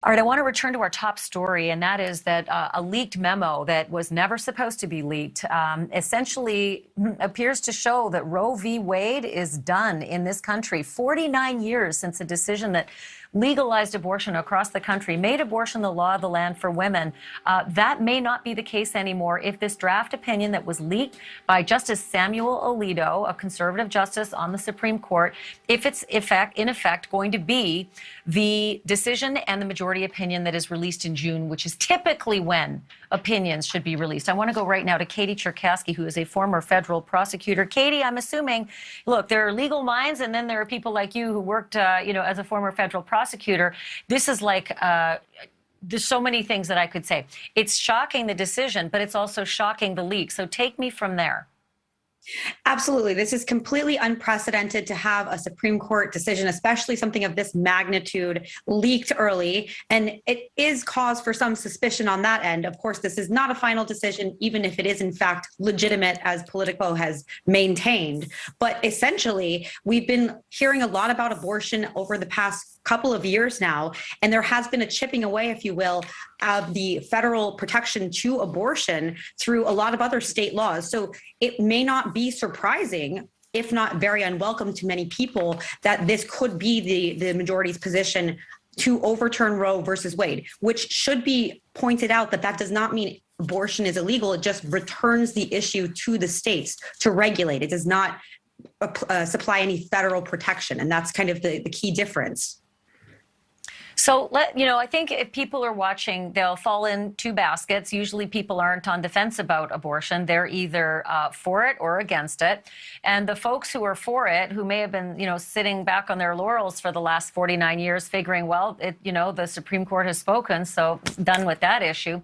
All right, I want to return to our top story, and that is that a leaked memo that was never supposed to be leaked essentially appears to show that Roe v. Wade is done in this country. 49 years since a decision that legalized abortion across the country, made abortion the law of the land for women. That may not be the case anymore if this draft opinion that was leaked by Justice Samuel Alito, a conservative justice on the Supreme Court, if it's in effect going to be the decision and the majority opinion that is released in June, which is typically when opinions should be released. I want to go right now to Katie Cherkasky, who is a former federal prosecutor. Katie, I'm assuming, look, there are legal minds, and then there are people like you who worked, as a former federal prosecutor. This is like, there's so many things that I could say. It's shocking, the decision, but it's also shocking, the leak. So take me from there. Absolutely. This is completely unprecedented to have a Supreme Court decision, especially something of this magnitude, leaked early. And it is cause for some suspicion on that end. Of course, this is not a final decision, even if it is in fact legitimate, as Politico has maintained. But essentially, we've been hearing a lot about abortion over the past couple of years now, and there has been a chipping away, if you will, of the federal protection to abortion through a lot of other state laws. So it may not be surprising, if not very unwelcome to many people, that this could be the majority's position to overturn Roe versus Wade, which should be pointed out that does not mean abortion is illegal. It just returns the issue to the states to regulate. It does not supply any federal protection. And that's kind of the key difference. So, I think if people are watching, they'll fall in two baskets. Usually people aren't on the fence about abortion. They're either for it or against it. And the folks who are for it, who may have been, sitting back on their laurels for the last 49 years, figuring, well, the Supreme Court has spoken, so done with that issue.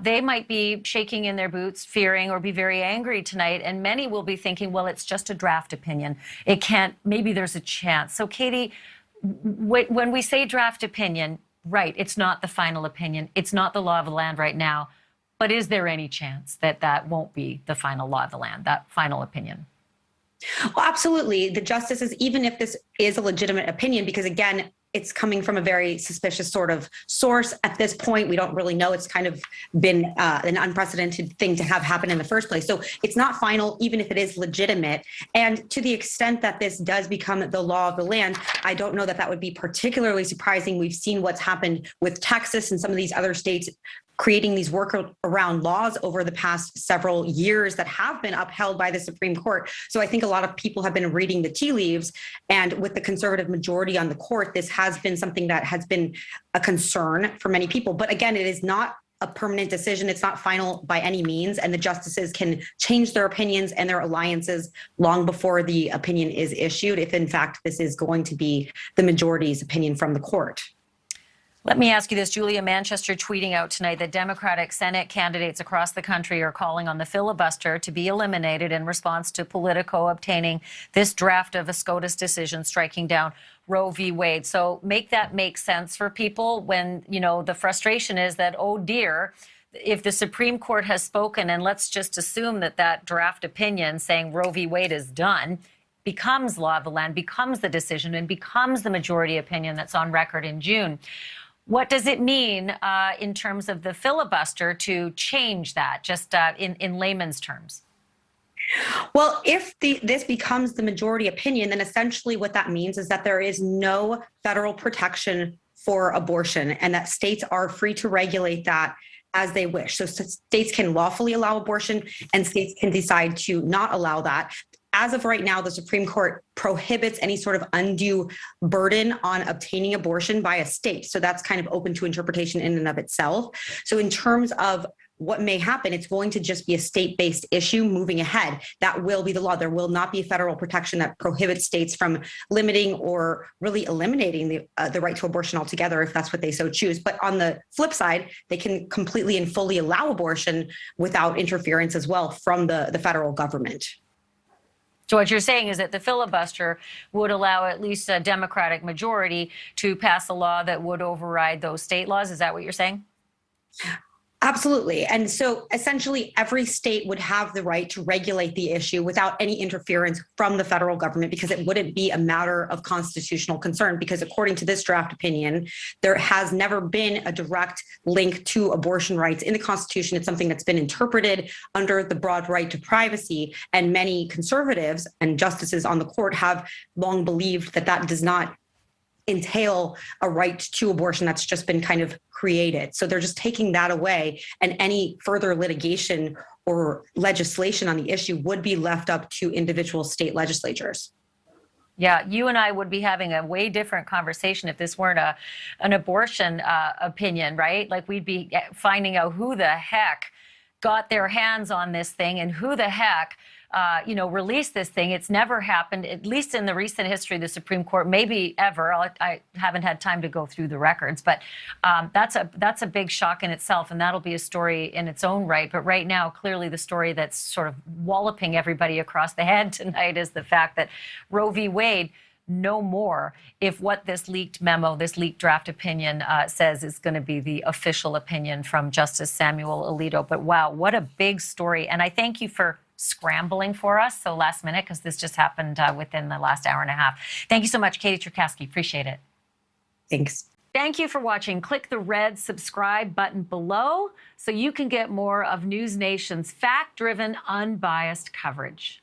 They might be shaking in their boots, fearing, or be very angry tonight. And many will be thinking, well, it's just a draft opinion. It can't, maybe there's a chance. So, Katie, when we say draft opinion, right, it's not the final opinion. It's not the law of the land right now. But is there any chance that that won't be the final law of the land, that final opinion? Well, absolutely. The justices, even if this is a legitimate opinion, because again, it's coming from a very suspicious sort of source at this point. We don't really know. It's kind of been an unprecedented thing to have happen in the first place. So it's not final, even if it is legitimate. And to the extent that this does become the law of the land, I don't know that would be particularly surprising. We've seen what's happened with Texas and some of these other states creating these workaround laws over the past several years that have been upheld by the Supreme Court. So I think a lot of people have been reading the tea leaves, and with the conservative majority on the court, this has been something that has been a concern for many people. But again, it is not a permanent decision. It's not final by any means, and the justices can change their opinions and their alliances long before the opinion is issued, if in fact this is going to be the majority's opinion from the court. Let me ask you this. Julia Manchester tweeting out tonight that Democratic Senate candidates across the country are calling on the filibuster to be eliminated in response to Politico obtaining this draft of a SCOTUS decision striking down Roe v. Wade. So make that make sense for people when, the frustration is that, oh dear, if the Supreme Court has spoken, and let's just assume that draft opinion saying Roe v. Wade is done becomes law of the land, becomes the decision, and becomes the majority opinion that's on record in June. What does it mean in terms of the filibuster to change that, just in layman's terms? Well, if this becomes the majority opinion, then essentially what that means is that there is no federal protection for abortion, and that states are free to regulate that as they wish. So states can lawfully allow abortion, and states can decide to not allow that. As of right now, the Supreme Court prohibits any sort of undue burden on obtaining abortion by a state. So that's kind of open to interpretation in and of itself. So in terms of what may happen, it's going to just be a state-based issue moving ahead. That will be the law. There will not be federal protection that prohibits states from limiting or really eliminating the right to abortion altogether, if that's what they so choose. But on the flip side, they can completely and fully allow abortion without interference as well from the federal government. So what you're saying is that the filibuster would allow at least a Democratic majority to pass a law that would override those state laws. Is that what you're saying? Absolutely. And so essentially every state would have the right to regulate the issue without any interference from the federal government, because it wouldn't be a matter of constitutional concern, because according to this draft opinion, there has never been a direct link to abortion rights in the Constitution. It's something that's been interpreted under the broad right to privacy. And many conservatives and justices on the court have long believed that that does not entail a right to abortion. That's just been kind of created. So they're just taking that away, and any further litigation or legislation on the issue would be left up to individual state legislatures. Yeah, you and I would be having a way different conversation if this weren't an abortion opinion, right? Like, we'd be finding out who the heck got their hands on this thing and who the heck released this thing. It's never happened, at least in the recent history of the Supreme Court, maybe ever. I haven't had time to go through the records, but that's a big shock in itself, and that'll be a story in its own right. But right now, clearly the story that's sort of walloping everybody across the head tonight is the fact that Roe v. Wade, no more, if what this leaked memo, this leaked draft opinion says is going to be the official opinion from Justice Samuel Alito. But wow, what a big story. And I thank you for scrambling for us so last minute, because this just happened within the last hour and a half. Thank you so much, Katie Cherkasky. Appreciate it. Thanks. Thank you for watching. Click the red subscribe button below so you can get more of NewsNation's fact-driven, unbiased coverage.